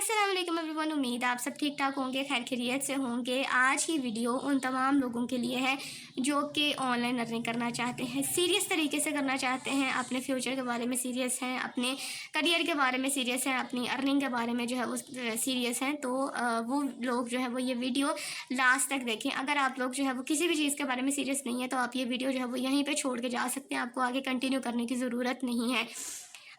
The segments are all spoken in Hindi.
अस्सलाम वालेकुम एवरीवन। उम्मीद आप सब ठीक ठाक होंगे, खैर खैरियत से होंगे। आज की वीडियो उन तमाम लोगों के लिए है जो कि ऑनलाइन अर्निंग करना चाहते हैं, सीरियस तरीके से करना चाहते हैं, अपने फ्यूचर के बारे में सीरियस हैं, अपने करियर के बारे में सीरियस हैं, अपनी अर्निंग के बारे में जो है वो सीरियस हैं। तो वो लोग जो है वो ये वीडियो लास्ट तक देखें। अगर आप लोग जो है वो किसी भी चीज़ के बारे में सीरियस नहीं है तो आप ये वीडियो जो है वो यहीं पर छोड़ के जा सकते हैं, आपको आगे कंटिन्यू करने की ज़रूरत नहीं है।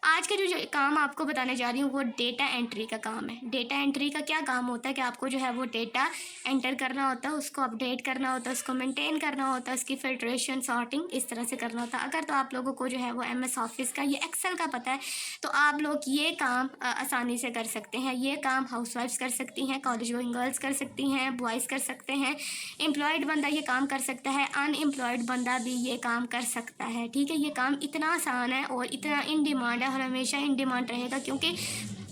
आज का जो काम आपको बताने जा रही हूँ वो डेटा एंट्री का काम है। डेटा एंट्री का क्या काम होता है कि आपको जो है वो डेटा एंटर करना होता है, उसको अपडेट करना होता है, उसको मेंटेन करना होता है, उसकी फिल्ट्रेशन सॉर्टिंग इस तरह से करना होता है। अगर तो आप लोगों को जो है वो MS ऑफिस का, ये एक्सेल का पता है तो आप लोग ये काम आसानी से कर सकते हैं। ये काम हाउसवाइफ्स कर सकती हैं, कॉलेज गोइंग गर्ल्स कर सकती हैं, बॉयज़ कर सकते हैं, एम्प्लॉयड बंदा ये काम कर सकता है, अनएम्प्लॉयड बंदा भी ये काम कर सकता है। ठीक है, ये काम इतना आसान है और इतना इन डिमांड है और हमेशा इन डिमांड रहेगा, क्योंकि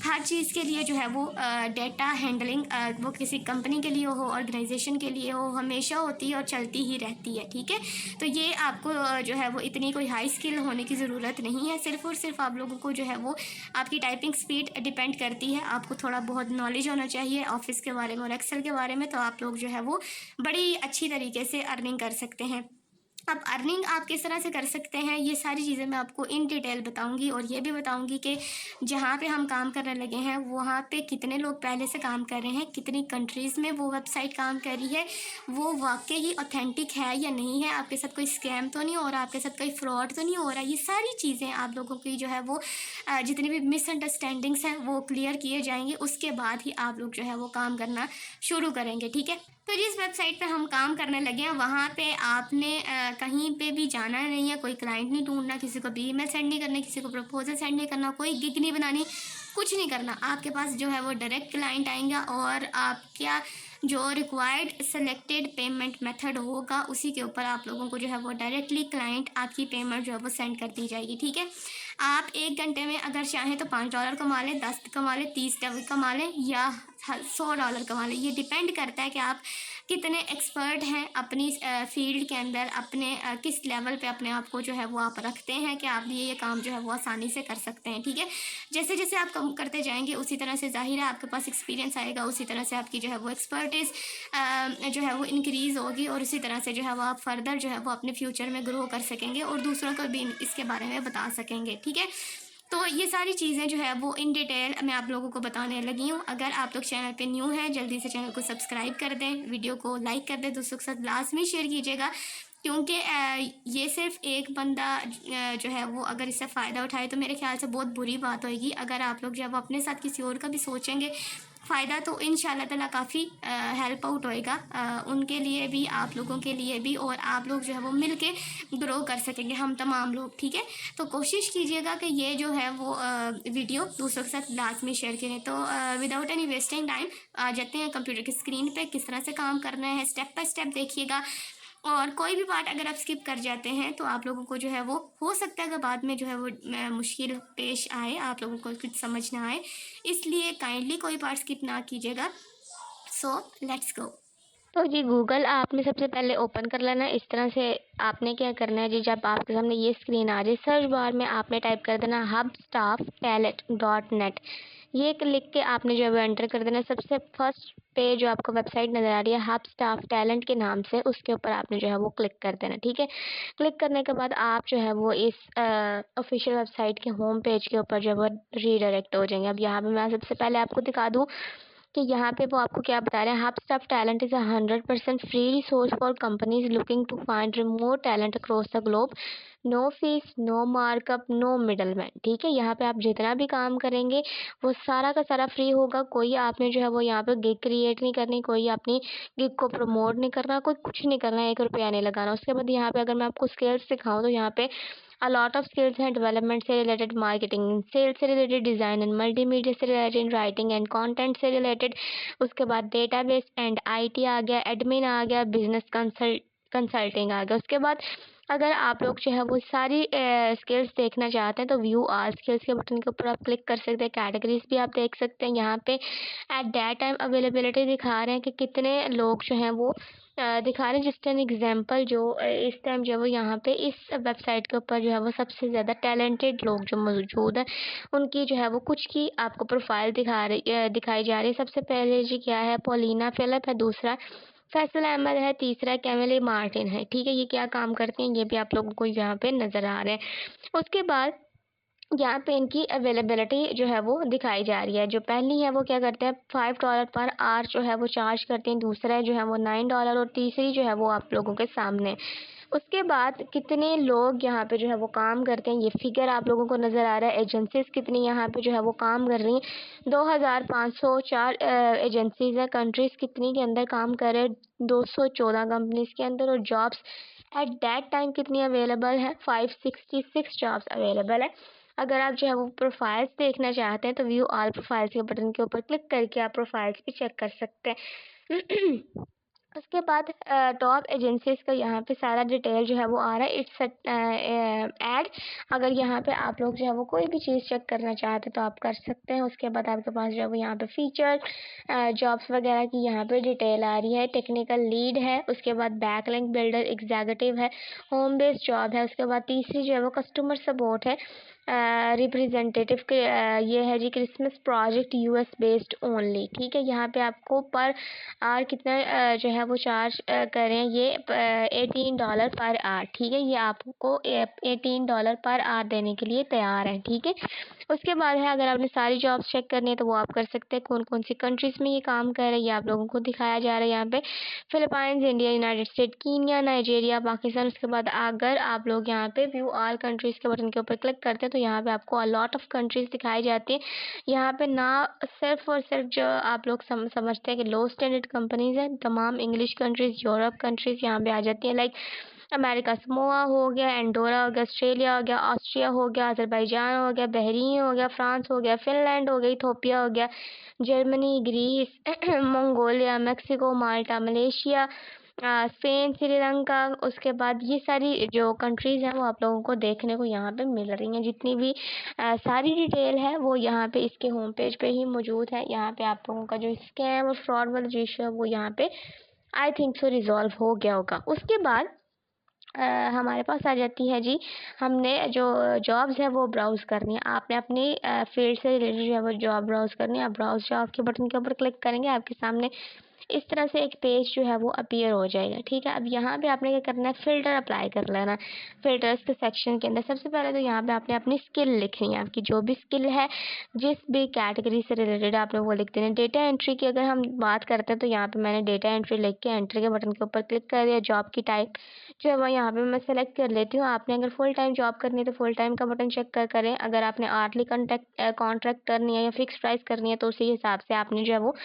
हर चीज़ के लिए जो है वो डेटा हैंडलिंग वो किसी कंपनी के लिए हो, ऑर्गेनाइजेशन के लिए हो, हमेशा होती है और चलती ही रहती है। ठीक है, तो ये आपको जो है वो इतनी कोई हाई स्किल होने की ज़रूरत नहीं है। सिर्फ़ और सिर्फ आप लोगों को जो है वो आपकी टाइपिंग स्पीड डिपेंड करती है। आपको थोड़ा बहुत नॉलेज होना चाहिए ऑफिस के बारे में और एक्सेल के बारे में, तो आप लोग जो है वो बड़ी अच्छी तरीके से अर्निंग कर सकते हैं। अब अर्निंग आप किस तरह से कर सकते हैं, ये सारी चीज़ें मैं आपको इन डिटेल बताऊंगी और ये भी बताऊंगी कि जहाँ पे हम काम करने लगे हैं वहाँ पे कितने लोग पहले से काम कर रहे हैं, कितनी कंट्रीज़ में वो वेबसाइट काम कर रही है, वो वाकई ही ऑथेंटिक है या नहीं है, आपके साथ कोई स्कैम तो नहीं हो रहा, आपके साथ कोई फ्रॉड तो नहीं हो रहा। ये सारी चीज़ें आप लोगों की जो है वो जितनी भी मिसअंडरस्टैंडिंग्स हैं वो क्लियर किए जाएंगे। उसके बाद ही आप लोग जो है वो काम करना शुरू करेंगे। ठीक है, तो जिस वेबसाइट पे हम काम करने लगे हैं वहाँ पे आपने कहीं पे भी जाना नहीं है, कोई क्लाइंट नहीं ढूंढना, किसी को भी ईमेल सेंड नहीं करना, किसी को प्रपोजल सेंड नहीं करना, कोई गिग नहीं बनानी, कुछ नहीं करना। आपके पास जो है वो डायरेक्ट क्लाइंट आएंगे और आप क्या जो रिक्वायर्ड सेलेक्टेड पेमेंट मेथड होगा उसी के ऊपर आप लोगों को जो है वो डायरेक्टली क्लाइंट आपकी पेमेंट जो है वो सेंड कर दी जाएगी। ठीक है, आप 1 घंटे में अगर चाहें तो $5 कमा लें, 10 कमा लें, 30 कमा लें या $100 कमा लें। ये डिपेंड करता है कि आप कितने एक्सपर्ट हैं अपनी फील्ड के अंदर, अपने किस लेवल पे अपने आप को जो है वो आप रखते हैं कि आप ये काम जो है वो आसानी से कर सकते हैं। ठीक है, जैसे जैसे आप काम करते जाएंगे उसी तरह से जाहिर है आपके पास एक्सपीरियंस आएगा, उसी तरह से आपकी जो है वो एक्सपर्टीज़ जो है वो इंक्रीज़ होगी और उसी तरह से जो है वो आप फर्दर जो है वो अपने फ्यूचर में ग्रो कर सकेंगे और दूसरों को भी इसके बारे में बता सकेंगे। ठीक है, तो ये सारी चीज़ें जो है वो इन डिटेल मैं आप लोगों को बताने लगी हूँ। अगर आप लोग चैनल पे न्यू हैं जल्दी से चैनल को सब्सक्राइब कर दें, वीडियो को लाइक कर दें, दोस्तों के साथ लाजमी शेयर कीजिएगा, क्योंकि ये सिर्फ एक बंदा जो है वो अगर इससे फ़ायदा उठाए तो मेरे ख्याल से बहुत बुरी बात होगी। अगर आप लोग जो है वो अपने साथ किसी और का भी सोचेंगे फ़ायदा तो इंशाल्लाह ताला काफ़ी हेल्प आउट होएगा उनके लिए भी, आप लोगों के लिए भी, और आप लोग जो है वो मिल के ग्रो कर सकेंगे, हम तमाम लोग। ठीक है, तो कोशिश कीजिएगा कि ये जो है वो वीडियो दूसरों के साथ लाजमी शेयर करें। तो विदाउट एनी वेस्टिंग टाइम आ जाते हैं कंप्यूटर की स्क्रीन पे, किस तरह से काम करना है स्टेप बाय स्टेप देखिएगा। और कोई भी पार्ट अगर आप स्किप कर जाते हैं तो आप लोगों को जो है वो हो सकता है कि बाद में जो है वो मुश्किल पेश आए, आप लोगों को कुछ समझ ना आए, इसलिए काइंडली कोई पार्ट स्किप ना कीजिएगा। So let's go. तो जी गूगल आपने सबसे पहले ओपन कर लेना है। इस तरह से आपने क्या करना है जी, जब आपके सामने ये स्क्रीन आ जाए सर्च बार में आपने टाइप कर देना hubstafftalent.net। ये लिख के आपने जो है वो एंटर कर देना। सबसे फर्स्ट पे जो आपको वेबसाइट नज़र आ रही है हब स्टाफ टैलेंट के नाम से, उसके ऊपर आपने जो है वो क्लिक कर देना। ठीक है, क्लिक करने के बाद आप जो है वो इस ऑफिशियल वेबसाइट के होम पेज के ऊपर जो है वो रीडायरेक्ट हो जाएंगे। अब यहाँ पे मैं सबसे पहले आपको दिखा दूँ कि यहाँ पे वो आपको क्या बता रहे हैं। Hubstaff talent is 100% free resource for companies looking to find remote talent across the globe. No fees, no markup, no middleman. ठीक है, यहाँ पे आप जितना भी काम करेंगे वो सारा का सारा फ्री होगा। कोई आपने जो है वो यहाँ पे गिग क्रिएट नहीं करनी, कोई अपनी गिग को प्रमोट नहीं करना, कोई कुछ नहीं करना, 1 रुपया नहीं लगाना। उसके बाद यहाँ पे अगर मैं आपको स्किल्स सिखाऊँ तो यहाँ पे अलॉट ऑफ स्किल्स हैं। डेवलपमेंट से रिलेटेड, मार्केटिंग, सेल्स से रिलेटेड, डिज़ाइन एंड मल्टीमीडिया से रिलेटेड, राइटिंग एंड कंटेंट से रिलेटेड, उसके बाद डेटाबेस एंड IT आ गया, एडमिन आ गया, बिजनेस कंसल्टिंग आ गया। उसके बाद अगर आप लोग जो है वो सारी स्किल्स देखना चाहते हैं तो व्यू ऑल स्किल्स के बटन के ऊपर आप क्लिक कर सकते हैं। कैटेगरीज भी आप देख सकते हैं। यहाँ पे एट दैट टाइम अवेलेबिलिटी दिखा रहे हैं कि कितने लोग जो हैं वो दिखा रहे हैं। जिस टाइम एग्जांपल जो इस टाइम जो है वो यहाँ पे इस वेबसाइट के ऊपर जो है वो सबसे ज़्यादा टैलेंटेड लोग जो मौजूद हैं उनकी जो है वो कुछ की आपको प्रोफाइल दिखाई जा रही है। सबसे पहले जी क्या है, पॉलिना फिलिप है, दूसरा फैसल अहमद है, तीसरा कैमिली मार्टिन है। ठीक है, ये क्या काम करते हैं ये भी आप लोगों को यहाँ पे नज़र आ रहे हैं। उसके बाद यहाँ पे इनकी अवेलेबिलिटी जो है वो दिखाई जा रही है। जो पहली है वो क्या करते हैं, $5 पर आवर जो है वो चार्ज करते हैं। दूसरा जो है वो $9 और तीसरी जो है वो आप लोगों के सामने। उसके बाद कितने लोग यहाँ पे जो है वो काम करते हैं ये फिगर आप लोगों को नज़र आ रहा है। एजेंसीज कितनी यहाँ पे जो है वो काम कर रही हैं, 2504 एजेंसीज है। कंट्रीज़ कितनी के अंदर काम कर रहे हैं, 214 कंपनीज़ के अंदर। और जॉब्स एट दैट टाइम कितनी अवेलेबल है, 566 जॉब्स अवेलेबल है। अगर आप जो है वो प्रोफाइल्स देखना चाहते हैं तो व्यू ऑल प्रोफाइल्स के बटन के ऊपर क्लिक करके आप प्रोफाइल्स भी चेक कर सकते हैं। उसके बाद टॉप एजेंसीज का यहाँ पे सारा डिटेल जो है वो आ रहा है। It's add. अगर यहाँ पे आप लोग जो है वो कोई भी चीज़ चेक करना चाहते हैं तो आप कर सकते हैं। उसके बाद आपके पास जो है वो यहाँ पे फीचर जॉब्स वगैरह की यहाँ पे डिटेल आ रही है। टेक्निकल लीड है, उसके बाद बैकलिंक बिल्डर एग्जीक्यूटिव है, होम बेस्ड जॉब है। उसके बाद तीसरी जो है वो कस्टमर सपोर्ट है, रिप्रेजेंटेटिव के ये है जी Christmas project US based only. ठीक है, यहाँ पे आपको पर आवर कितना जो है वो चार्ज करें, ये $18 पर आवर। ठीक है, ये आपको $18 पर आवर देने के लिए तैयार है। ठीक है, उसके बाद है अगर आपने सारी जॉब्स चेक करनी है तो वो आप कर सकते हैं। कौन कौन सी कंट्रीज़ में ये काम कर रहे हैं ये आप लोगों को दिखाया जा रहा है यहाँ पे। Philippines, India, United state, Kenya, Nigeria, Pakistan. उसके बाद अगर आप लोग यहाँ पे व्यू ऑल कंट्रीज़ के बटन के ऊपर क्लिक करते हैं तो यहाँ पे आपको लॉट ऑफ कंट्रीज़ दिखाई जाती है। यहाँ पे ना सिर्फ और सिर्फ जो आप लोग समझते हैं कि लो स्टैंडर्ड कंपनीज़ हैं, तमाम इंग्लिश कंट्रीज़, यूरोप कंट्रीज़ यहाँ पे आ जाती हैं। लाइक अमेरिका समोआ हो गया, एंडोरा हो गया, ऑस्ट्रेलिया हो गया, ऑस्ट्रिया हो गया, अज़रबैजान हो गया, बहरीन हो गया, फ्रांस हो गया, फिनलैंड हो गई, इथोपिया हो गया, जर्मनी, ग्रीस, मंगोलिया, मेक्सिको, माल्टा, मलेशिया, स्पेन, श्रीलंका। उसके बाद ये सारी जो कंट्रीज़ हैं वो आप लोगों को देखने को यहाँ पे मिल रही हैं। जितनी भी सारी डिटेल है वो यहाँ पे इसके होम पेज पे ही मौजूद है। यहाँ पे आप लोगों का जो स्कैम और फ्रॉड वाला इशू है वो यहाँ पे आई थिंक सो रिजॉल्व हो गया होगा। उसके बाद हमारे पास आ जाती है जी, हमने जो जॉब्स है वो ब्राउज़ करनी है। आपने अपनी फील्ड से रिलेटेड जो है वो जॉब ब्राउज़ करनी है। आप ब्राउज़ जॉब के बटन के ऊपर क्लिक करेंगे, आपके सामने इस तरह से एक पेज जो है वो अपीयर हो जाएगा। ठीक है, अब यहाँ पे आपने क्या करना है, फ़िल्टर अप्लाई कर लेना है। फ़िल्टर्स के सेक्शन के अंदर सबसे पहले तो यहाँ पे आपने अपनी स्किल लिखनी है। आपकी जो भी स्किल है, जिस भी कैटेगरी से रिलेटेड आपने वो लिख देना है। डेटा एंट्री की अगर हम बात करते हैं तो यहाँ पे मैंने डेटा एंट्री लिख के एंटर के बटन के ऊपर क्लिक कर दिया। जॉब की टाइप जो है वो यहाँ पे मैं सेलेक्ट कर लेती हूँ। आपने अगर फुल टाइम जॉब करनी है तो फुल टाइम का बटन चेक करें। अगर आपने आर्टली कॉन्ट्रैक्ट करनी है या फिक्स प्राइस करनी है तो उसी हिसाब से आपने जो है वो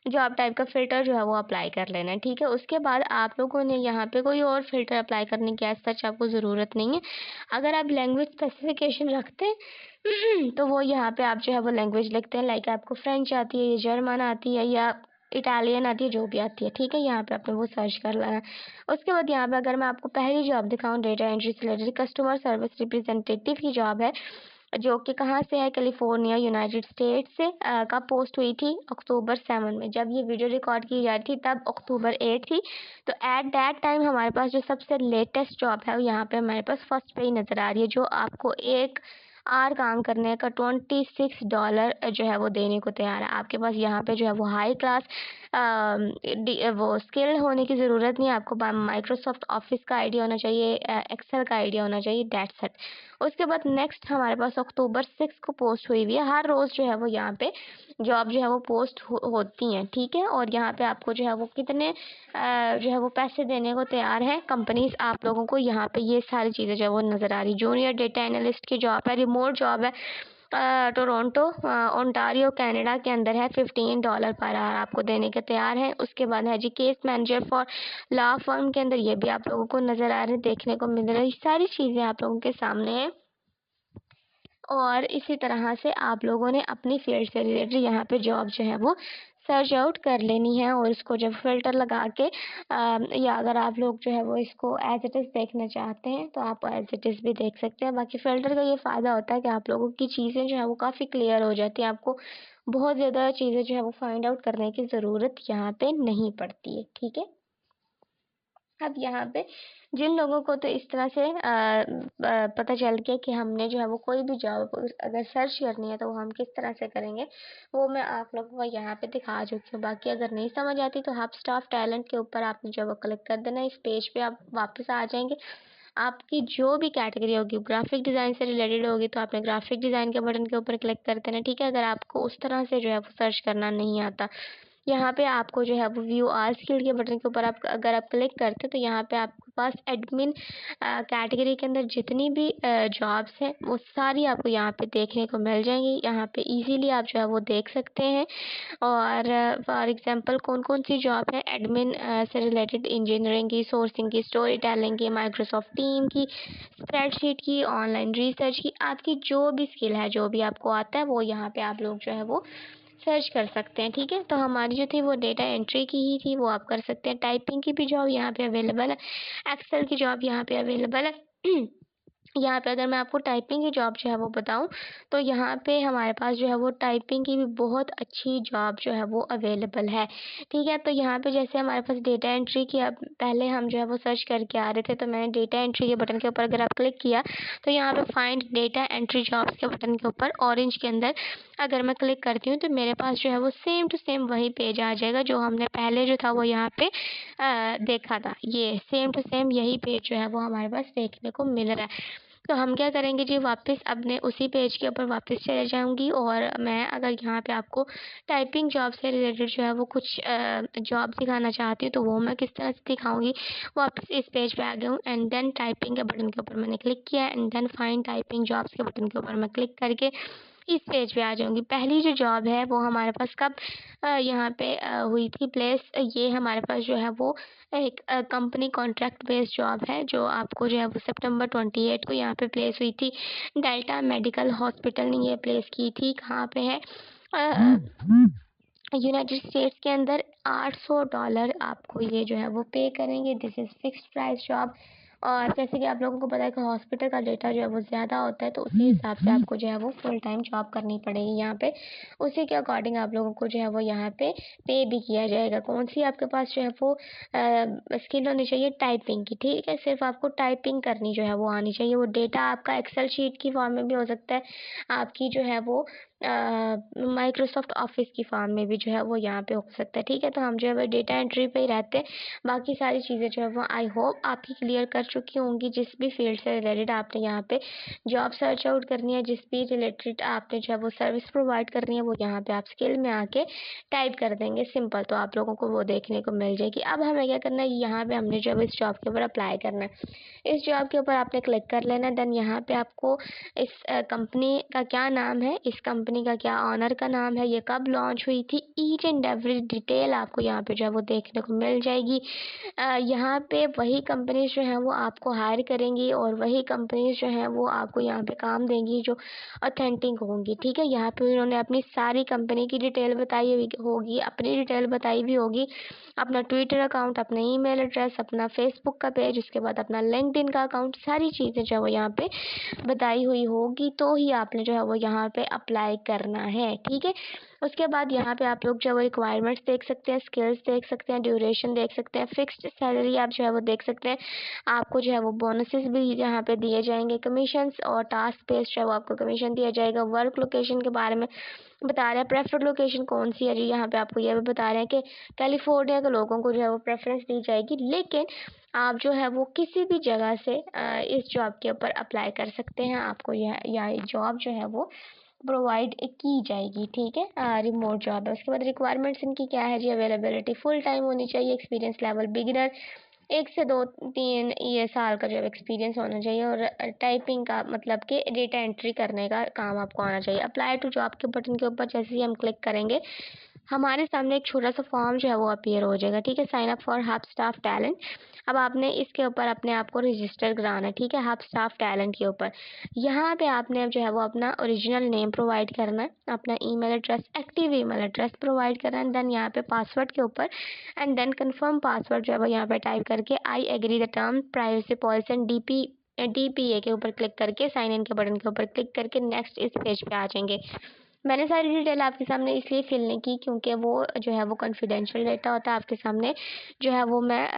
जॉब टाइप का फ़िल्टर जो है वो अप्लाई कर लेना है। ठीक है, उसके बाद आप लोगों ने यहाँ पे कोई और फ़िल्टर अप्लाई करने की एज़ सच आपको ज़रूरत नहीं है। अगर आप लैंग्वेज स्पेसिफ़िकेशन रखते हैं तो वो यहाँ पे आप जो है वो लैंग्वेज लिखते हैं। लाइक आपको फ्रेंच आती है या जर्मन आती है या इटालियन आती है, जो भी आती है। ठीक है, यहाँ पे आपने वो सर्च कर लेना है। उसके बाद यहाँ पे अगर मैं आपको पहली जॉब दिखाऊँ, डेटा एंट्री से रिलेटेड कस्टमर सर्विस रिप्रेजेंटेटिव की जॉब है, जो कि कहाँ से है, कैलिफोर्निया, यूनाइटेड स्टेट से। कब पोस्ट हुई थी, अक्टूबर 7 में। जब ये वीडियो रिकॉर्ड की जा रही थी तब अक्टूबर 8 थी। तो एट दैट टाइम हमारे पास जो सबसे लेटेस्ट जॉब है वो यहाँ पे हमारे पास फर्स्ट पे ही नज़र आ रही है, जो आपको एक आवर काम करने का $26 जो है वो देने को तैयार है। आपके पास यहाँ पे जो है वो हाई क्लास वो स्किल होने की ज़रूरत नहीं है। आपको माइक्रोसॉफ्ट ऑफिस का आइडिया होना चाहिए, एक्सेल का आइडिया होना चाहिए, दैट्स इट। उसके बाद नेक्स्ट हमारे पास अक्टूबर 6 को पोस्ट हुई हुई है। हर रोज़ जो है वो यहाँ पे जॉब जो है वो पोस्ट होती हैं। ठीक है, और यहाँ पे आपको जो है वो कितने जो है वो पैसे देने को तैयार है कंपनीज आप लोगों को, यहाँ पे ये सारी चीज़ें जो है वो नज़र आ रही। जूनियर डेटा एनालिस्ट की जॉब है, रिमोट जॉब है, टोरंटो ओंटारियो कनाडा के अंदर है, $15 पर आवर आपको देने के तैयार है। उसके बाद है जी case manager for law firm के अंदर, ये भी आप लोगों को नज़र आ रहे हैं, देखने को मिल रही सारी चीज़ें आप लोगों के सामने हैं। और इसी तरह से आप लोगों ने अपनी फील्ड से रिलेटेड यहाँ पे जॉब जो है वो सर्च आउट कर लेनी है और इसको जब फ़िल्टर लगा के या अगर आप लोग जो है वो इसको एज़ इट इज़ देखना चाहते हैं तो आप एज़ इट इज़ भी देख सकते हैं। बाकी फ़िल्टर का ये फ़ायदा होता है कि आप लोगों की चीज़ें जो है वो काफ़ी क्लियर हो जाती हैं। आपको बहुत ज़्यादा चीज़ें जो है वो फाइंड आउट करने की ज़रूरत यहाँ पे नहीं पड़ती है, ठीक है? अब यहाँ पे जिन लोगों को तो इस तरह से पता चल गया कि हमने जो है वो कोई भी जॉब अगर सर्च करनी है तो वो हम किस तरह से करेंगे, वो मैं आप लोगों को यहाँ पे दिखा चुकी हूँ। बाकी अगर नहीं समझ आती तो हब टैलेंट के ऊपर आपने जो है वो क्लिक कर देना। इस पेज पे आप वापस आ जाएँगे। आपकी जो भी कैटेगरी होगी, ग्राफ़िक डिज़ाइन से रिलेटेड होगी तो आपने ग्राफ़िक डिज़ाइन के बटन के ऊपर क्लिक कर देना, ठीक है? अगर आपको उस तरह से जो है वो सर्च करना नहीं आता, यहाँ पे आपको जो है वो व्यू आल स्किल के बटन के ऊपर आप अगर आप क्लिक करते हैं तो यहाँ पे आपके पास एडमिन कैटेगरी के अंदर जितनी भी जॉब्स हैं वो सारी आपको यहाँ पे देखने को मिल जाएंगी। यहाँ पे इजीली आप जो है वो देख सकते हैं। और फॉर एग्जांपल कौन-कौन सी जॉब है एडमिन से रिलेटेड, इंजीनियरिंग की, सोर्सिंग की, स्टोरी टेलिंग की, माइक्रोसॉफ्ट टीम की, स्प्रेडशीट की, ऑनलाइन रिसर्च की, आपकी जो भी स्किल है, जो भी आपको आता है वो यहाँ पे आप लोग जो है वो सर्च कर सकते हैं, ठीक है? तो हमारी जो थी वो डेटा एंट्री की ही थी, वो आप कर सकते हैं। टाइपिंग की भी जॉब यहाँ पे अवेलेबल है, एक्सेल की जॉब यहाँ पे अवेलेबल है। यहाँ पे अगर मैं आपको टाइपिंग की जॉब जो है वो बताऊँ, तो यहाँ पे हमारे पास जो है वो टाइपिंग की भी बहुत अच्छी जॉब जो है वो अवेलेबल है, ठीक है? तो यहाँ पे जैसे हमारे पास डेटा एंट्री की अब पहले हम जो है वो सर्च करके आ रहे थे, तो मैंने डेटा एंट्री के बटन के ऊपर अगर आप क्लिक किया, तो यहाँ पे फाइंड डेटा एंट्री जॉब्स के बटन के ऊपर ऑरेंज के अंदर अगर मैं क्लिक करती हूँ, तो मेरे पास जो है वो सेम टू सेम वही पेज आ जाएगा जो हमने पहले जो था वो यहाँ पे देखा था। ये सेम टू सेम यही पेज जो है वो हमारे पास देखने को मिल रहा है। तो हम क्या करेंगे जी, वापस अपने उसी पेज के ऊपर वापस चले जाऊँगी और मैं अगर यहाँ पे आपको टाइपिंग जॉब से रिलेटेड जो है वो कुछ जॉब दिखाना चाहती हूँ, तो वो मैं किस तरह से दिखाऊँगी। वापस इस पेज पे आ गई हूँ एंड देन टाइपिंग के बटन के ऊपर मैंने क्लिक किया and then find typing jobs के बटन के ऊपर मैं क्लिक करके इस पेज पे आ जाऊँगी। पहली जो जॉब है वो हमारे पास कब यहाँ पे हुई थी प्लेस, ये हमारे पास जो है वो एक कंपनी कॉन्ट्रैक्ट बेस्ड जॉब है जो आपको जो है वो सितंबर 28 को यहाँ पे प्लेस हुई थी। डेल्टा मेडिकल हॉस्पिटल ने ये प्लेस की थी। कहाँ पे है? यूनाइटेड स्टेट्स के अंदर $800 आपको ये जो है वो पे करेंगे। This is fixed price job. और जैसे कि आप लोगों को पता है कि हॉस्पिटल का डेटा जो है वो ज़्यादा होता है, तो उसी हिसाब से आपको जो है वो फुल टाइम जॉब करनी पड़ेगी यहाँ पे। उसी के अकॉर्डिंग आप लोगों को जो है वो यहाँ पे भी किया जाएगा। कौन सी आपके पास जो है वो स्किल होनी चाहिए? टाइपिंग की, ठीक है? सिर्फ आपको टाइपिंग करनी जो है वो आनी चाहिए। वो डेटा आपका एक्सेल शीट की फॉर्म में भी हो सकता है, आपकी जो है वो माइक्रोसॉफ्ट ऑफिस की फॉर्म में भी जो है वो यहाँ पे हो सकता है, ठीक है? तो हम जो है वो डेटा एंट्री पे ही रहते हैं। बाकी सारी चीज़ें जो है वो आई होप आपकी क्लियर कर चुकी होंगी। जिस भी फील्ड से रिलेटेड आपने यहाँ पे जॉब सर्च आउट करनी है, जिस भी रिलेटेड आपने जो है वो सर्विस प्रोवाइड करनी है, वो यहाँ पे आप स्किल में आके टाइप कर देंगे सिंपल, तो आप लोगों को वो देखने को मिल जाएगी। अब हमें क्या करना है, यहाँ पे हमने जो है वो इस जॉब के ऊपर अप्लाई करना है। इस जॉब के ऊपर आपने क्लिक कर लेना है। देन यहाँ पे आपको इस कंपनी का क्या नाम है, इस कंपनी का क्या ऑनर का नाम है, ये कब लॉन्च हुई थी, ईच एंड एवरी डिटेल आपको यहाँ पे जो है वो देखने को मिल जाएगी। यहाँ पे वही कंपनीज जो हैं वो आपको हायर करेंगी और वही कंपनीज जो हैं वो आपको यहाँ पे काम देंगी जो ऑथेंटिक होंगी, ठीक है? यहाँ पे उन्होंने अपनी सारी कंपनी की डिटेल बताई हुई होगी, अपनी डिटेल बताई भी होगी, अपना ट्विटर अकाउंट, अपना ईमेल एड्रेस, अपना फेसबुक का पेज, उसके बाद अपना लिंक्डइन का अकाउंट, सारी चीज़ें जो है वो यहाँ पे बताई हुई होगी, तो ही आपने जो है वो यहाँ पे अप्लाई करना है, ठीक है? उसके बाद यहाँ पे आप लोग जो है वो रिक्वायरमेंट्स देख सकते हैं, स्किल्स देख सकते हैं, ड्यूरेशन देख सकते हैं, फिक्स्ड सैलरी आप जो है वो देख सकते हैं। आपको जो है वो बोनसेस भी यहाँ पे दिए जाएंगे, कमीशंस और टास्क बेस्ड जो है वो आपको कमीशन दिया जाएगा। वर्क लोकेशन के बारे में बता रहे हैं, प्रेफर्ड लोकेशन कौन सी है जी, यहाँ पे आपको ये भी बता रहे हैं कि कैलिफोर्निया के लोगों को जो है वो प्रेफरेंस दी जाएगी, लेकिन आप जो है वो किसी भी जगह से इस जॉब के ऊपर अप्लाई कर सकते हैं। आपको यह जॉब जो है वो प्रोवाइड की जाएगी, ठीक है? रिमोट जॉब है। उसके बाद रिक्वायरमेंट्स इनकी क्या है जी? अवेलेबिलिटी फुल टाइम होनी चाहिए, एक्सपीरियंस लेवल बिगिनर, 1 से 2-3 ये साल का जो है एक्सपीरियंस होना चाहिए और टाइपिंग का मतलब कि डेटा एंट्री करने का काम आपको आना चाहिए। अप्लाई टू जॉब के बटन के ऊपर जैसे ही हम क्लिक करेंगे, हमारे सामने एक छोटा सा फॉर्म जो है वो अपीयर हो जाएगा, ठीक है। Sign up for Hubstaff talent. अब आपने इसके ऊपर अपने आप को रजिस्टर कराना है, ठीक है, हब स्टाफ टैलेंट के ऊपर। यहाँ पे आपने अब जो है वो अपना ओरिजिनल नेम प्रोवाइड करना है, अपना email address, active email address provide करना है, देन यहाँ पे पासवर्ड के ऊपर एंड देन कंफर्म पासवर्ड जो है वो यहाँ पे टाइप करके I agree the term privacy policy and DPA के ऊपर क्लिक करके साइन इन के बटन के ऊपर क्लिक करके नेक्स्ट इस पेज पे आ जाएंगे। मैंने सारी डिटेल आपके सामने इसलिए फिल नहीं की क्योंकि वो जो है वो कॉन्फिडेंशियल डेटा होता है, आपके सामने जो है वो मैं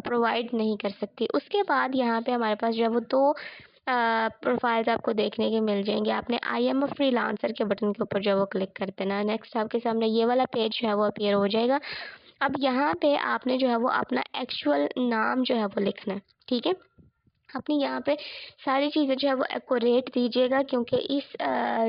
प्रोवाइड नहीं कर सकती। उसके बाद यहाँ पे हमारे पास जो है वो दो प्रोफाइल्स आपको देखने के मिल जाएंगे। आपने आई एम अ फ्रीलांसर के बटन के ऊपर जो है वो क्लिक कर देना है। नेक्स्ट आपके सामने ये वाला पेज जो है वो अपीयर हो जाएगा। अब यहाँ पे आपने जो है वो अपना एक्चुअल नाम जो है वो लिखना है, ठीक है। अपनी यहाँ पे सारी चीज़ें जो है वो एक्यूरेट दीजिएगा क्योंकि इस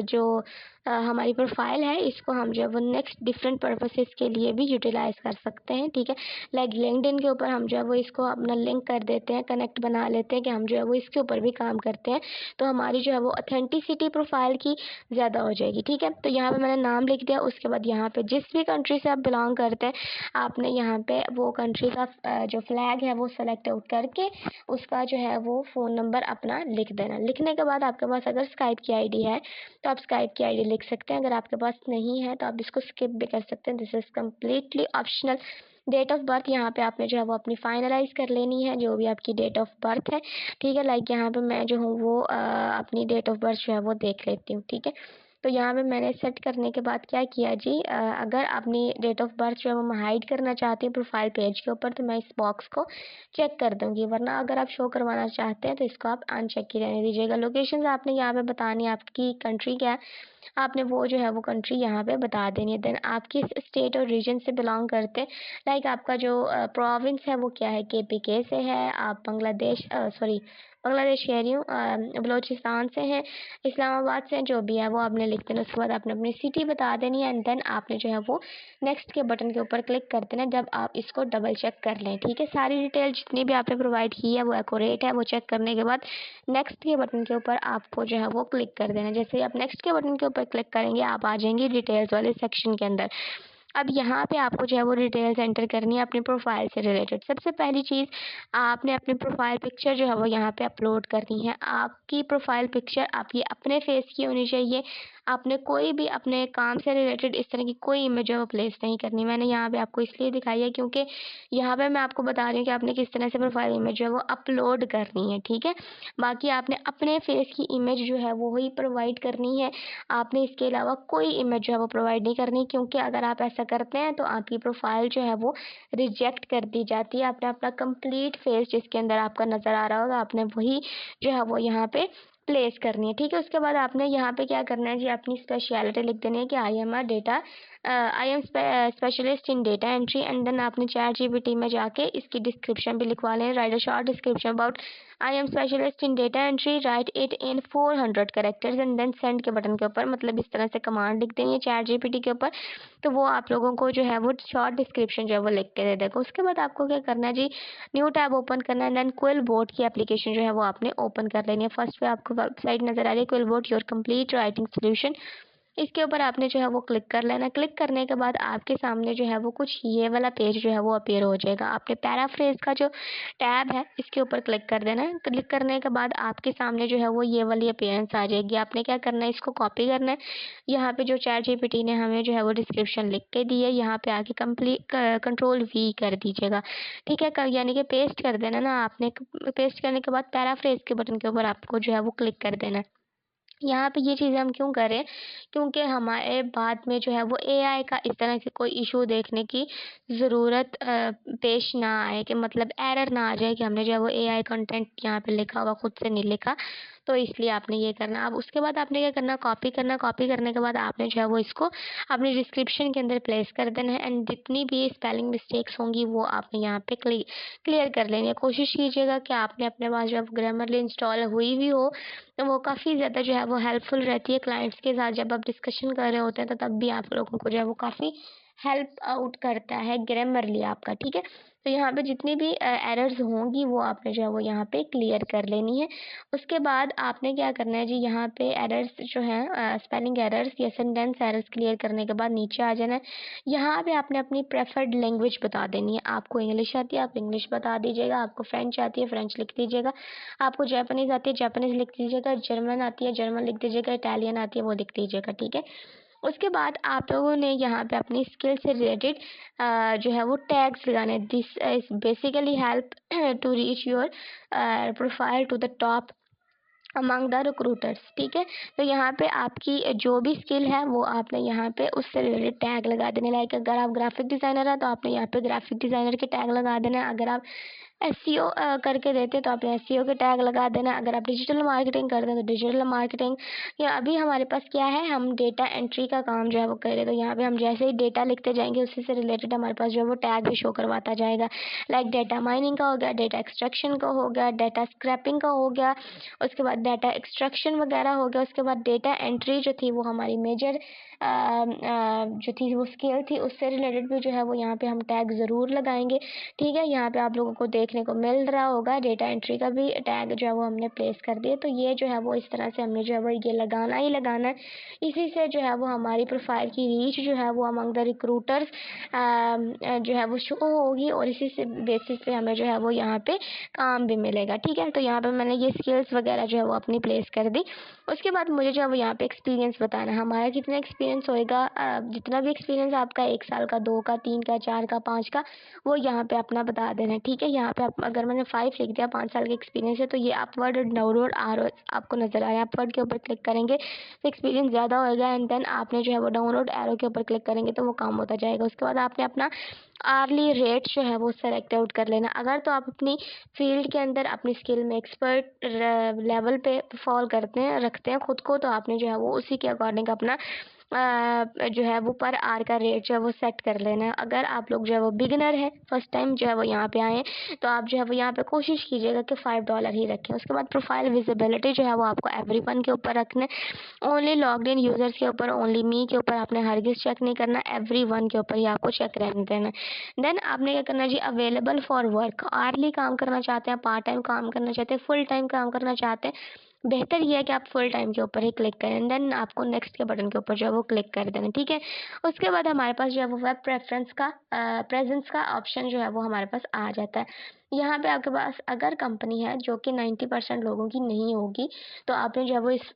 जो हमारी प्रोफाइल है इसको हम जो है वो नेक्स्ट डिफरेंट पर्पसेस के लिए भी यूटिलाइज़ कर सकते हैं, ठीक है। लाइक लिंक्डइन के ऊपर हम जो है वो इसको अपना लिंक कर देते हैं, कनेक्ट बना लेते हैं कि हम जो है वो इसके ऊपर भी काम करते हैं, तो हमारी जो है वो ऑथेंटिसिटी प्रोफाइल की ज़्यादा हो जाएगी, ठीक है। तो यहाँ पे मैंने नाम लिख दिया। उसके बाद यहाँ पे जिस भी कंट्री से आप बिलोंग करते हैं आपने यहाँ पे वो कंट्री का जो फ्लैग है वो सेलेक्ट आउट करके उसका जो है वो फ़ोन नंबर अपना लिख देना। लिखने के बाद आपके पास अगर स्काइप की आईडी है तो आप स्काइप की आईडी लिख सकते हैं, अगर आपके पास नहीं है तो आप इसको स्किप भी कर सकते हैं, this is completely optional. Date of birth यहाँ पे आपने जो है वो अपनी फाइनलाइज कर लेनी है, जो भी आपकी डेट ऑफ बर्थ है, ठीक है। लाइक यहाँ पे मैं जो हूँ वो अपनी डेट ऑफ बर्थ जो है वो देख लेती हूँ, ठीक है। तो यहाँ पे मैंने सेट करने के बाद क्या किया जी, अगर अपनी डेट ऑफ बर्थ जो है वो मैं हाइड करना चाहती हूँ प्रोफाइल पेज के ऊपर तो मैं इस बॉक्स को चेक कर दूँगी, वरना अगर आप शो करवाना चाहते हैं तो इसको आप अनचेक ही रहने दीजिएगा। लोकेशंस आपने यहाँ पे बतानी है, आपकी कंट्री क्या है आपने वो जो है वो कंट्री यहाँ पे बता देनी है। देन आप किस स्टेट और रीजन से बिलोंग करते हैं, लाइक आपका जो प्रोविंस है वो क्या है, KPK से है, आप बांग्लादेश कह रही हूँ, बलूचिस्तान से हैं, इस्लामाबाद से हैं, जो भी है वो आपने लिख देना। उसके बाद आपने अपनी सिटी बता देनी है एंड देन आपने जो है वो नेक्स्ट के बटन के ऊपर क्लिक कर देना जब आप इसको डबल चेक कर लें, ठीक है। सारी डिटेल जितनी भी आपने प्रोवाइड की है वो एक्यूरेट है, वो चेक करने के बाद नेक्स्ट के बटन के ऊपर आपको जो है वो क्लिक कर देना। जैसे ही आप नेक्स्ट के बटन के ऊपर क्लिक करेंगे आप आ जाएंगे डिटेल्स वाले सेक्शन के अंदर। अब यहाँ पे आपको जो है वो डिटेल्स एंटर करनी है अपनी प्रोफाइल से रिलेटेड। सबसे पहली चीज़ आपने अपनी प्रोफाइल पिक्चर जो है वो यहाँ पे अपलोड करनी है। आपकी प्रोफाइल पिक्चर आपकी अपने फेस की होनी चाहिए। आपने कोई भी अपने काम से रिलेटेड इस तरह की कोई इमेज जो है वो प्लेस नहीं करनी। मैंने यहाँ पे आपको इसलिए दिखाई है क्योंकि यहाँ पे मैं आपको बता रही हूँ कि आपने किस तरह से प्रोफाइल इमेज जो है वो अपलोड करनी है, ठीक है। बाकी आपने अपने फेस की इमेज जो है वो ही प्रोवाइड करनी है। आपने इसके अलावा कोई इमेज जो है वो प्रोवाइड नहीं करनी क्योंकि अगर आप ऐसा करते हैं तो आपकी प्रोफाइल जो है वो रिजेक्ट कर दी जाती है। आपने अपना कंप्लीट फेस जिसके अंदर आपका नज़र आ रहा होगा आपने वही जो है वो यहाँ पे प्लेस करनी है, ठीक है। उसके बाद आपने यहाँ पे क्या करना है जी, अपनी स्पेशलिटी लिख देनी है कि I am specialist in data entry and then आपने ChatGPT में जाके इसकी डिस्क्रिप्शन भी लिखवा लें, write a short description about I am specialist in data entry, write it in 400 characters and then send के बटन के ऊपर मतलब इस तरह से कमांड लिख देंगे ChatGPT के ऊपर, तो वो आप लोगों को जो है वो शॉर्ट डिस्क्रिप्शन जो है वो लिख के दे देगा। उसके बाद आपको क्या करना है जी, न्यू टैब ओपन करना है, देन क्विल बोर्ड की एप्लीकेशन जो है वो आपने ओपन कर लेनी है। फर्स्ट पे आपको वेबसाइट नज़र आ रही है quill board your complete writing solution, इसके ऊपर आपने जो है वो क्लिक कर लेना। क्लिक करने के बाद आपके सामने जो है वो कुछ ये वाला पेज जो है वो अपीयर हो जाएगा। आपने पैराफ्रेज का जो टैब है इसके ऊपर क्लिक कर देना है। क्लिक करने के बाद आपके सामने जो है वो ये वाली अपीयरेंस आ जाएगी। आपने क्या करना है, इसको कॉपी करना है। यहाँ पे जो ChatGPT ने हमें जो है वो डिस्क्रिप्शन लिख के दी है यहाँ पे आके कंप्लीट Ctrl+V कर दीजिएगा, ठीक है। यानी कि पेस्ट कर देना ना आपने। पेस्ट करने के बाद पैराफ्रेज के बटन के ऊपर आपको जो है वो क्लिक कर देना है। यहाँ पे ये चीज़ें हम क्यों कर रहे हैं क्योंकि हमारे बाद में जो है वो AI का इस तरह से कोई इशू देखने की ज़रूरत पेश ना आए कि मतलब एरर ना आ जाए कि हमने जो है वो AI कंटेंट यहाँ पे लिखा हुआ खुद से नहीं लिखा, तो इसलिए आपने ये करना। अब उसके बाद आपने क्या करना, कॉपी करना। कॉपी करने के बाद आपने जो है वो इसको अपने डिस्क्रिप्शन के अंदर प्लेस कर देना है एंड जितनी भी स्पेलिंग मिस्टेक्स होंगी वो आपने यहाँ पे क्लियर कर लेनी है। कोशिश कीजिएगा कि आपने अपने पास जब ग्रामरली इंस्टॉल हुई भी हो तो वो काफ़ी ज़्यादा जो है वो हेल्पफुल रहती है क्लाइंट्स के साथ। जब आप डिस्कशन कर रहे होते हैं तो तब भी आप लोगों को जो है वो काफ़ी हेल्प आउट करता है ग्रामरली आपका, ठीक है। तो यहाँ पे जितनी भी एरर्स होंगी वो आपने जो है वो यहाँ पे क्लियर कर लेनी है। उसके बाद आपने क्या करना है जी, यहाँ पे एरर्स जो हैं स्पेलिंग एरर्स या सेंटेंस एरर्स क्लियर करने के बाद नीचे आ जाना है। यहाँ पे आपने अपनी प्रेफर्ड लैंग्वेज बता देनी है। आपको इंग्लिश आती है, आप इंग्लिश बता दीजिएगा। आपको फ्रेंच आती है, फ्रेंच लिख दीजिएगा। आपको जापानीज़ आती है, जापानीज़ लिख दीजिएगा। जर्मन आती है, जर्मन लिख दीजिएगा। इटालियन आती है, वो लिख दीजिएगा, ठीक है। उसके बाद आप लोगों ने यहाँ पे अपनी स्किल से रिलेटेड जो है वो टैग्स लगाने हैं। This is basically help to reach your profile to the top among the recruiters, ठीक है। तो यहाँ पे आपकी जो भी स्किल है वो आपने यहाँ पे उससे रिलेटेड टैग लगा देने। लाइक अगर आप ग्राफिक डिज़ाइनर है तो आपने यहाँ पे ग्राफिक डिज़ाइनर के टैग लगा देना है। अगर आप एसईओ करके देते तो आपने एसईओ के टैग लगा देना है। अगर आप डिजिटल मार्केटिंग करते हैं तो डिजिटल मार्केटिंग, या अभी हमारे पास क्या है, हम डेटा एंट्री का काम जो है वो कर रहे हैं। तो यहाँ पे हम जैसे ही डेटा लिखते जाएंगे उसी से रिलेटेड हमारे पास जो है वो टैग भी शो करवाता जाएगा। लाइक डेटा माइनिंग का हो गया, डेटा एक्सट्रैक्शन का हो गया, डेटा स्क्रैपिंग का हो गया, उसके बाद डेटा एक्सट्रैक्शन वगैरह हो गया। उसके बाद डेटा एंट्री जो थी वो हमारी मेजर जो थी वो स्किल थी, उससे रिलेटेड भी जो है वो यहाँ पे हम टैग ज़रूर लगाएंगे, ठीक है। यहाँ पे आप लोगों को देखने को मिल रहा होगा डेटा एंट्री का भी टैग जो है वो हमने प्लेस कर दिया। तो ये जो है वो इस तरह से हमने जो है वो ये लगाना ही लगाना है। इसी से जो है वो हमारी प्रोफाइल की रीच जो है वो अमंग द रिक्रूटर्स जो है वो शो होगी, और इसी से बेसिस पे हमें जो है वो यहाँ पे काम भी मिलेगा, ठीक है। तो यहाँ पे मैंने ये स्किल्स वगैरह जो है वो अपनी प्लेस कर दी। उसके बाद मुझे जो है वो यहाँ पे एक्सपीरियंस बताना है। हमारा कितना एक्सपीरियंस होएगा, जितना भी एक्सपीरियंस आपका 1 साल का, 2 का, 3 का, 4 का, 5 का, वो यहाँ पे अपना बता देना है, ठीक है। यहाँ पे आप अगर मैंने 5 लिख दिया, 5 साल का एक्सपीरियंस है, तो ये अपवर्ड डाउनलोड आपको नज़र आया। अपवर्ड के ऊपर क्लिक करेंगे तो एक्सपीरियंस ज़्यादा होएगा, एंड देन आपने जो है वो डाउनलोड एरो के ऊपर क्लिक करेंगे तो वो काम होता जाएगा। उसके बाद आपने अपना आर्ली रेट जो है वो सेलेक्ट आउट कर लेना। अगर तो आप अपनी फील्ड के अंदर अपनी स्किल में एक्सपर्ट लेवल पे फॉल करते हैं, रखते हैं खुद को, तो आपने जो है वो उसी के अकॉर्डिंग अपना जो है वो पर आवर का रेट जो है वो सेट कर लेना है। अगर आप लोग जो है वो बिगिनर है, फर्स्ट टाइम जो है वो यहाँ पे आए हैं, तो आप जो है वो यहाँ पे कोशिश कीजिएगा कि $5 ही रखें। उसके बाद प्रोफाइल विजिबिलिटी जो है वो आपको एवरीवन के ऊपर रखना है। ओनली लॉग्ड इन यूजर्स के ऊपर, ओनली मी के ऊपर आपने हरगिज़ चेक नहीं करना, एवरीवन के ऊपर ही आपको चेक रहने देना है। देन आपने क्या करना है जी, अवेलेबल फॉर वर्क, आर्ली काम करना चाहते हैं, पार्ट टाइम काम करना चाहते हैं, फुल टाइम काम करना चाहते हैं, बेहतर ये है कि आप फुल टाइम के ऊपर ही क्लिक करें। देन आपको नेक्स्ट के बटन के ऊपर जो है वो क्लिक कर देना, ठीक है। उसके बाद हमारे पास जो है वो वेब प्रेफरेंस का प्रेजेंस का ऑप्शन जो है वो हमारे पास आ जाता है। यहाँ पे आपके पास अगर कंपनी है जो कि 90% लोगों की नहीं होगी, तो आपने जो है वो इस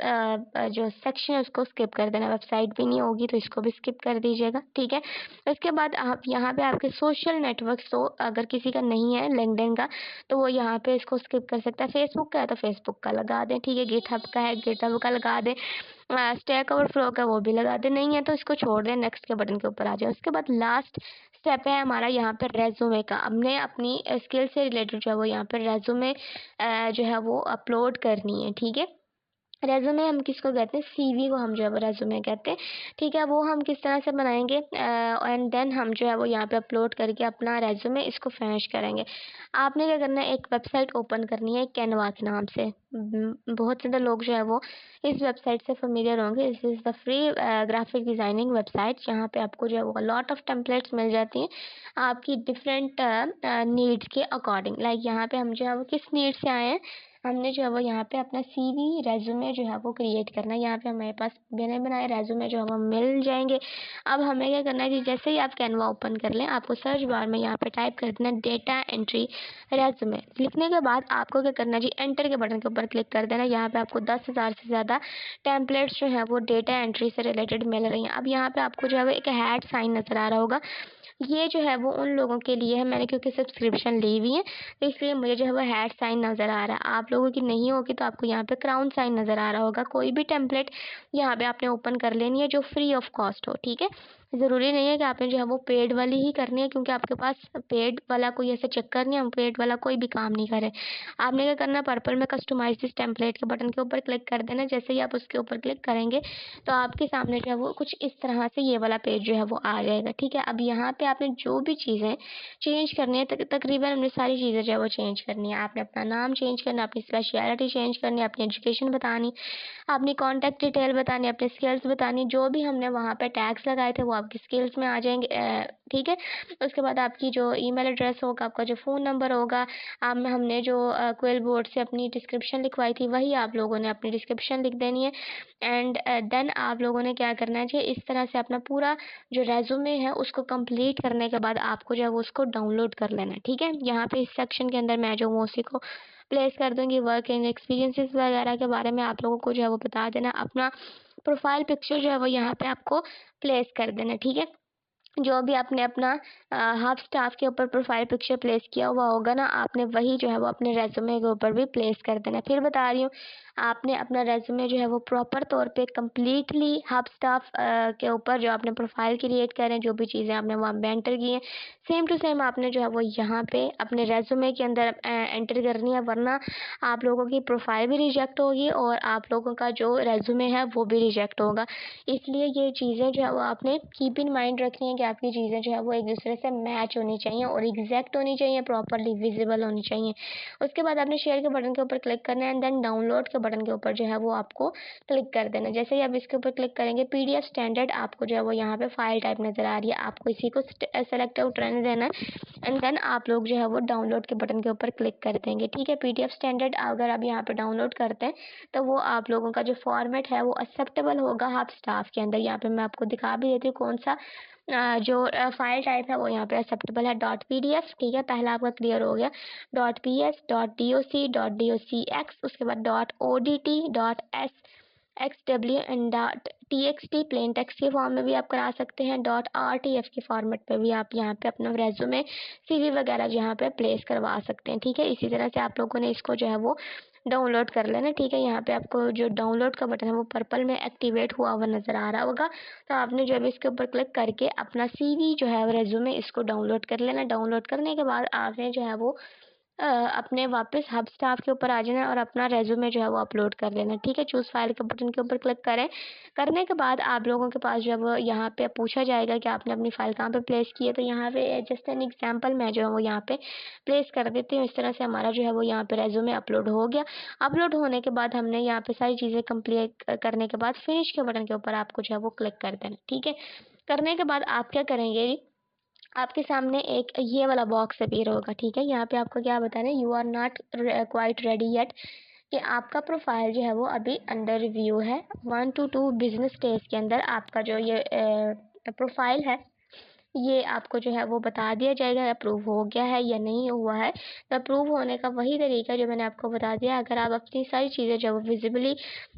जो सेक्शन है उसको स्किप कर देना। वेबसाइट भी नहीं होगी तो इसको भी स्किप कर दीजिएगा, ठीक है। उसके बाद आप यहाँ पे आपके सोशल नेटवर्क्स, तो अगर किसी का नहीं है लिंक्डइन का तो वो यहाँ पे इसको स्किप कर सकता है। फेसबुक का है तो फेसबुक का लगा दें, ठीक है। गिटहब का है, गिटहब का लगा दें। स्टैक ओवरफ्लो का वो भी लगा दें। नहीं है तो इसको छोड़ दें, नेक्स्ट के बटन के ऊपर आ जाए। उसके बाद लास्ट स्टेप है हमारा यहाँ पर रेज्यूमे का। हमने अपनी स्किल से रिलेटेड जो है वो यहाँ पर रेज्यूमे जो है वो अपलोड करनी है, ठीक है। रेज़्यूमे हम किसको कहते हैं, सीवी को हम जो है वो रेज़्यूमे कहते हैं, ठीक है। वो हम किस तरह से बनाएंगे, एंड देन हम जो है वो यहाँ पे अपलोड करके अपना रेज़्यूमे इसको फिनिश करेंगे। आपने क्या करना है, एक वेबसाइट ओपन करनी है कैनवा के नाम से। बहुत ज़्यादा लोग जो है वो इस वेबसाइट से फेमिलियर होंगे। This is the free graphic designing website, जहाँ पे आपको जो है वो लॉट ऑफ टेम्पलेट्स मिल जाती हैं आपकी डिफरेंट नीड्स के अकॉर्डिंग। लाइक यहाँ पे हम जो है वो किस नीड से आए हैं, हमने जो है वो यहाँ पे अपना सीवी रेज़्यूमे जो है वो क्रिएट करना है। यहाँ पे हमारे पास बने बनाए रेज़्यूमे जो है वो मिल जाएंगे। अब हमें क्या करना है कि जैसे ही आप कैनवा ओपन कर लें, आपको सर्च बार में यहाँ पे टाइप कर देना डेटा एंट्री रेज़्यूमे। लिखने के बाद आपको क्या करना है जी, एंटर के बटन के ऊपर क्लिक कर देना। यहाँ पे आपको 10,000 से ज़्यादा टेम्पलेट्स जो है वो डेटा एंट्री से रिलेटेड मिल रही हैं। अब यहाँ पे आपको जो है वो एक हैट साइन नज़र आ रहा होगा, ये जो है वो उन लोगों के लिए है, मैंने क्योंकि सब्सक्रिप्शन ली हुई है तो इसलिए मुझे जो है वो हैट साइन नज़र आ रहा है। आप लोगों की नहीं होगी तो आपको यहाँ पे क्राउन साइन नज़र आ रहा होगा। कोई भी टेम्पलेट यहाँ पे आपने ओपन कर लेनी है जो फ्री ऑफ कॉस्ट हो, ठीक है। ज़रूरी नहीं है कि आपने जो है वो पेड वाली ही करनी है, क्योंकि आपके पास पेड वाला कोई ऐसा चक्कर नहीं है, हम पेड वाला कोई भी काम नहीं करे। आपने क्या करना है, पर्पल में कस्टमाइज दिस टेम्पलेट के बटन के ऊपर क्लिक कर देना। जैसे ही आप उसके ऊपर क्लिक करेंगे तो आपके सामने जो है वो कुछ इस तरह से ये वाला पेज जो है वो आ जाएगा, ठीक है। अब यहाँ पे आपने जो भी चीज़ें चेंज करनी है, तकरीबन हमने सारी चीज़ें जो है वो चेंज करनी है। आपने अपना नाम चेंज करना, अपनी स्पेशलिटी चेंज करनी, अपनी एजुकेशन बतानी, अपनी कॉन्टैक्ट डिटेल बतानी, अपने स्किल्स बतानी, जो भी हमने वहाँ पे टैग्स लगाए थे वो आपकी स्किल्स में आ जाएंगे। ठीक है, उसके बाद आपकी जो ईमेल एड्रेस होगा, आपका जो फ़ोन नंबर होगा, आप में हमने जो क्विल बोर्ड से अपनी डिस्क्रिप्शन लिखवाई थी वही आप लोगों ने अपनी डिस्क्रिप्शन लिख देनी है। एंड देन आप लोगों ने क्या करना है, इस तरह से अपना पूरा जो रेज्यूमे है उसको कंप्लीट करने के बाद आपको जो है वो उसको डाउनलोड कर लेना है। ठीक है, यहाँ पे इस सेक्शन के अंदर मैं जो हूँ उसी को प्लेस कर दूँगी। वर्क एंड एक्सपीरियंसेस वगैरह के बारे में आप लोगों को जो है वो बता देना। अपना प्रोफाइल पिक्चर जो है वो यहाँ पे आपको प्लेस कर देना। ठीक है, जो भी आपने अपना हाफ स्टाफ के ऊपर प्रोफाइल पिक्चर प्लेस किया हुआ होगा ना, आपने वही जो है वो अपने रेज्यूमे के ऊपर भी प्लेस कर देना है। फिर बता रही हूँ, आपने अपना रेज्यूमे जो है वो प्रॉपर तौर पे कंप्लीटली हाफ स्टाफ के ऊपर जो आपने प्रोफाइल क्रिएट कर रहे हैं, जो भी चीज़ें आपने वहाँ पे एंटर की हैं, सेम टू सेम आपने जो है वो यहाँ पे अपने रेज्यूमे के अंदर एंटर करनी है, वरना आप लोगों की प्रोफाइल भी रिजेक्ट होगी और आप लोगों का जो रेज्यूमे है वो भी रिजेक्ट होगा। इसलिए ये चीज़ें जो है वो आपने कीप इन माइंड रखनी है कि आपकी चीज़ें जो है वो एक दूसरे से मैच होनी चाहिए और एग्जैक्ट होनी चाहिए, प्रॉपरली विजिबल होनी चाहिए। उसके बाद आपने शेयर के बटन के ऊपर क्लिक करना है एंड देन डाउनलोड के बटन के ऊपर जो है वो आपको क्लिक कर देना है। जैसे ही आप इसके ऊपर क्लिक करेंगे, पीडीएफ स्टैंडर्ड आपको जो है वो यहाँ पे फाइल टाइप नज़र आ रही है, आपको इसी को सेलेक्ट आउट रहने देना है एंड देन आप लोग जो है वो डाउनलोड के बटन के ऊपर क्लिक कर देंगे। ठीक है, पीडीएफ स्टैंडर्ड अगर आप यहाँ पे डाउनलोड करते हैं तो वो आप लोगों का जो फॉर्मेट है वो एक्सेप्टेबल होगा हाफ स्टाफ के अंदर। यहाँ पे मैं आपको दिखा भी देती हूँ कौन सा जो फाइल टाइप है वो यहाँ पे एक्सेप्टेबल है, डॉट पीडीएफ। ठीक है, पहला आपका क्लियर हो गया। Dot PS, dot DOC, dot docx, उसके बाद dot ODT, dot S XW and dot TXT plain text के फॉर्म में भी आप करा सकते हैं। डॉट RTF के फॉर्मेट पे भी आप यहाँ पे अपना रेज्यूमे CV वगैरह यहाँ पे प्लेस करवा सकते हैं। ठीक है, इसी तरह से आप लोगों ने इसको जो है वो डाउनलोड कर लेना। ठीक है, यहाँ पे आपको जो डाउनलोड का बटन है वो पर्पल में एक्टिवेट हुआ हुआ नज़र आ रहा होगा, तो आपने जो है इसके ऊपर क्लिक करके अपना CV जो है रेज्यूमे इसको डाउनलोड कर लेना। डाउनलोड करने के बाद आपने जो है वो अपने वापस हब स्टाफ के ऊपर आ जाना है और अपना रेज्यूमे जो है वो अपलोड कर लेना। ठीक है, चूज़ फाइल के बटन के ऊपर क्लिक करें। करने के बाद आप लोगों के पास जो है वो यहाँ पे पूछा जाएगा कि आपने अपनी फ़ाइल कहाँ पे प्लेस की है, तो यहाँ पे जस्ट एन एग्जांपल मैं जो है वो यहाँ पे प्लेस कर देती हूँ। इस तरह से हमारा जो है वो यहाँ पे रेज्यूमे अपलोड हो गया। अपलोड होने के बाद हमने यहाँ पे सारी चीज़ें कंप्लीट करने के बाद फिनिश के बटन के ऊपर आपको जो है वो क्लिक कर देना। ठीक है, करने के बाद आप क्या करेंगे, आपके सामने एक ये वाला बॉक्स अपीयर होगा। ठीक है, यहाँ पे आपको क्या बता रहे हैं, you are not quite ready yet, कि आपका प्रोफाइल जो है वो अभी अंडर रिव्यू है। 1 to 2 बिजनेस डेज के अंदर आपका जो ये प्रोफाइल है ये आपको जो है वो बता दिया जाएगा अप्रूव हो गया है या नहीं हुआ है। तो अप्रूव होने का वही तरीका जो मैंने आपको बता दिया, अगर आप अपनी सारी चीज़ें जो विजिबली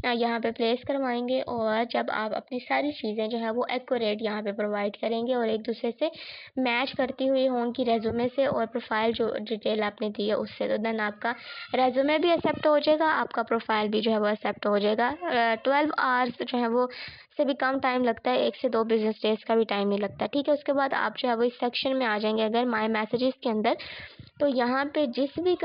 यहाँ पे प्लेस करवाएंगे और जब आप अपनी सारी चीज़ें जो है वो एक्यूरेट यहाँ पे प्रोवाइड करेंगे और एक दूसरे से मैच करती हुई होंगी रेज्यूमे से और प्रोफाइल जो डिटेल आपने दी है उससे, तो देन आपका रेज्यूमे भी एक्सेप्ट हो जाएगा, आपका प्रोफाइल भी जो है वो एक्सेप्ट हो जाएगा। 12 आवर्स जो है वो से भी कम टाइम लगता है, 1 से 2 बिजनेस डेज का भी टाइम नहीं लगता। ठीक है, उसके बाद आप जो है वो इस सेक्शन में आ जाएंगे अगर माय मैसेजेस के अंदर, तो यहाँ पे जिस भी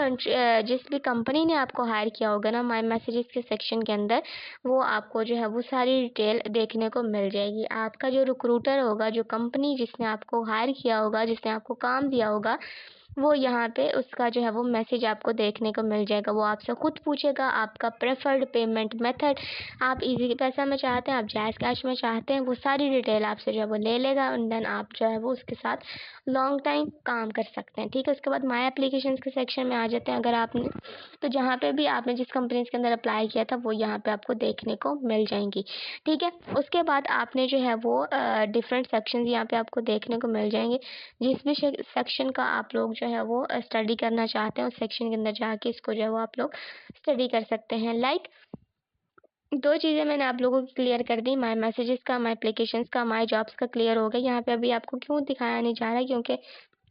कंपनी ने आपको हायर किया होगा ना, माय मैसेजेस के सेक्शन के अंदर वो आपको जो है वो सारी डिटेल देखने को मिल जाएगी। आपका जो रिक्रूटर होगा, जो कंपनी जिसने आपको हायर किया होगा, जिसने आपको काम दिया होगा, वो यहाँ पे उसका जो है वो मैसेज आपको देखने को मिल जाएगा। वो आपसे खुद पूछेगा आपका प्रेफर्ड पेमेंट मेथड, आप इजी पैसा में चाहते हैं, आप जैज़ कैश में चाहते हैं, वो सारी डिटेल आपसे जो है वो ले लेगा एंड देन आप जो है वो उसके साथ लॉन्ग टाइम काम कर सकते हैं। ठीक है, उसके बाद माय एप्लीकेशंस के सेक्शन में आ जाते हैं अगर आपने, तो जहाँ पे भी आपने जिस कंपनी के अंदर अप्लाई किया था वो यहाँ पे आपको देखने को मिल जाएंगी। ठीक है, उसके बाद आपने जो है वो डिफरेंट सेक्शंस यहाँ पे आपको देखने को मिल जाएंगे। जिस भी सेक्शन का आप लोग जो है वो स्टडी करना चाहते हैं उस सेक्शन के अंदर जाके इसको जो है वो आप लोग स्टडी कर सकते हैं। लाइक 2 चीज़ें मैंने आप लोगों की क्लियर कर दी, माय मैसेजेस का, माय एप्लीकेशंस का, माय जॉब्स का क्लियर हो गया। यहाँ पे अभी आपको क्यों दिखाया नहीं जा रहा है, क्योंकि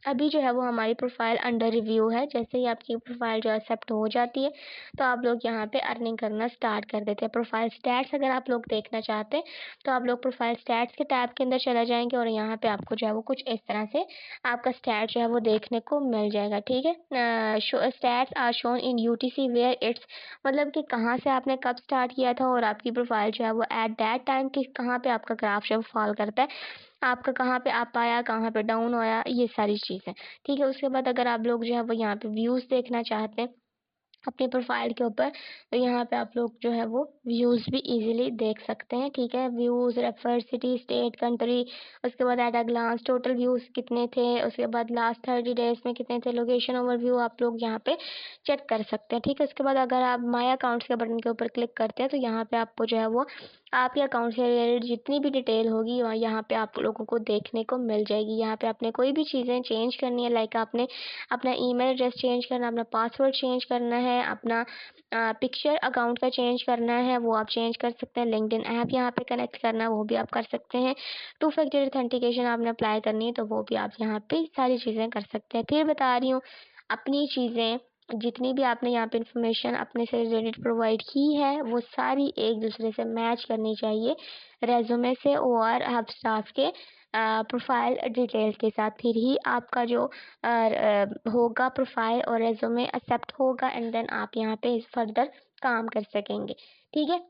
अभी जो है वो हमारी प्रोफाइल अंडर रिव्यू है। जैसे ही आपकी प्रोफाइल जो एक्सेप्ट हो जाती है तो आप लोग यहाँ पे अर्निंग करना स्टार्ट कर देते हैं। प्रोफाइल स्टैट्स अगर आप लोग देखना चाहते हैं तो आप लोग प्रोफाइल स्टैट्स के टैब के अंदर चले जाएंगे और यहाँ पे आपको जो है वो कुछ इस तरह से आपका स्टैट जो है वो देखने को मिल जाएगा। ठीक है, stats are shown in UTC where it's, मतलब कि कहाँ से आपने कब स्टार्ट किया था और आपकी प्रोफाइल जो है वो एट दैट टाइम कि कहाँ पे आपका ग्राफ जो है वो फॉल करता है, आपका कहाँ पे अप आया, कहाँ पे डाउन आया, ये सारी चीज़ें। ठीक है, उसके बाद अगर आप लोग जो है वो यहाँ पे व्यूज़ देखना चाहते हैं अपनी प्रोफाइल के ऊपर, तो यहाँ पे आप लोग जो है वो व्यूज़ भी इजीली देख सकते हैं, ठीक है। Views, refer, city, state, country, उसके बाद at a glance total views कितने थे, उसके बाद लास्ट 30 डेज़ में कितने थे, लोकेशन ओवरव्यू आप लोग यहाँ पे चेक कर सकते हैं, ठीक है। उसके बाद अगर आप माय अकाउंट्स के बटन के ऊपर क्लिक करते हैं तो यहाँ पे आपको जो है वो आपके अकाउंट से रिलेटेड जितनी भी डिटेल होगी वह यहाँ पे आप लोगों को देखने को मिल जाएगी। यहाँ पे आपने कोई भी चीज़ें चेंज करनी है, लाइक आपने अपना ईमेल एड्रेस चेंज करना, अपना पासवर्ड चेंज करना है, अपना पिक्चर अकाउंट का चेंज करना है वो आप चेंज कर सकते हैं। लिंक्डइन ऐप यहाँ पे कनेक्ट करना है वो भी आप कर सकते हैं। टू फैक्टर ऑथेंटिकेशन आपने अप्लाई करनी है तो वो भी आप यहाँ पे सारी चीज़ें कर सकते हैं। फिर बता रही हूँ, अपनी चीज़ें जितनी भी आपने यहाँ पे इन्फॉर्मेशन अपने से रिलेटेड प्रोवाइड की है वो सारी एक दूसरे से मैच करनी चाहिए रेज्यूमे से और हब स्टाफ के प्रोफाइल डिटेल्स के साथ। फिर ही आपका जो होगा प्रोफाइल और रेज्यूमे एक्सेप्ट होगा एंड देन आप यहाँ पे फर्दर काम कर सकेंगे, ठीक है।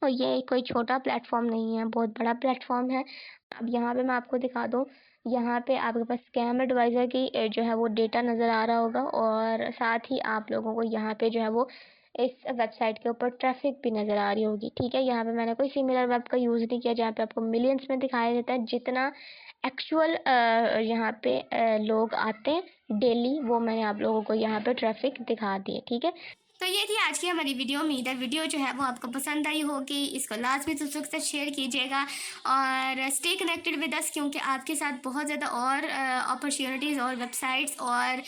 और ये कोई छोटा प्लेटफॉर्म नहीं है, बहुत बड़ा प्लेटफॉर्म है। अब यहाँ पे मैं आपको दिखा दूँ, यहाँ पे आपके पास स्कैम एडवाइज़र की जो है वो डेटा नज़र आ रहा होगा और साथ ही आप लोगों को यहाँ पे जो है वो इस वेबसाइट के ऊपर ट्रैफिक भी नज़र आ रही होगी, ठीक है। यहाँ पे मैंने कोई सिमिलर वेब का यूज़ नहीं किया जहाँ पे आपको मिलियंस में दिखाई देता है। जितना एक्चुअल यहाँ पे लोग आते हैं डेली वो मैंने आप लोगों को यहाँ पे ट्रैफिक दिखा दी है, ठीक है। तो ये थी आज की हमारी वीडियो। उम्मीद है वीडियो जो है वो आपको पसंद आई होगी। इसको लाजमी दूसरों के साथ शेयर कीजिएगा और स्टे कनेक्टेड विद अस, क्योंकि आपके साथ बहुत ज़्यादा और अपॉर्चुनिटीज़ और वेबसाइट्स और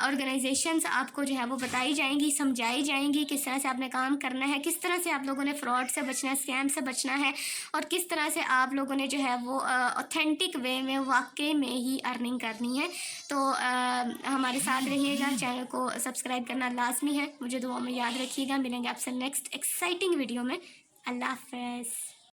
ऑर्गेनाइजेशंस आपको जो है वो बताई जाएंगी, समझाई जाएंगी किस तरह से आपने काम करना है, किस तरह से आप लोगों ने फ्रॉड से बचना है, स्कैम से बचना है और किस तरह से आप लोगों ने जो है वो ऑथेंटिक वे में वाकई में ही अर्निंग करनी है। तो हमारे साथ रहिएगा, चैनल को सब्सक्राइब करना लाजमी है। मुझे दुआ में याद रखिएगा। मिलेंगे आपसे नेक्स्ट एक्साइटिंग वीडियो में। अल्लाह हाफ़िज़।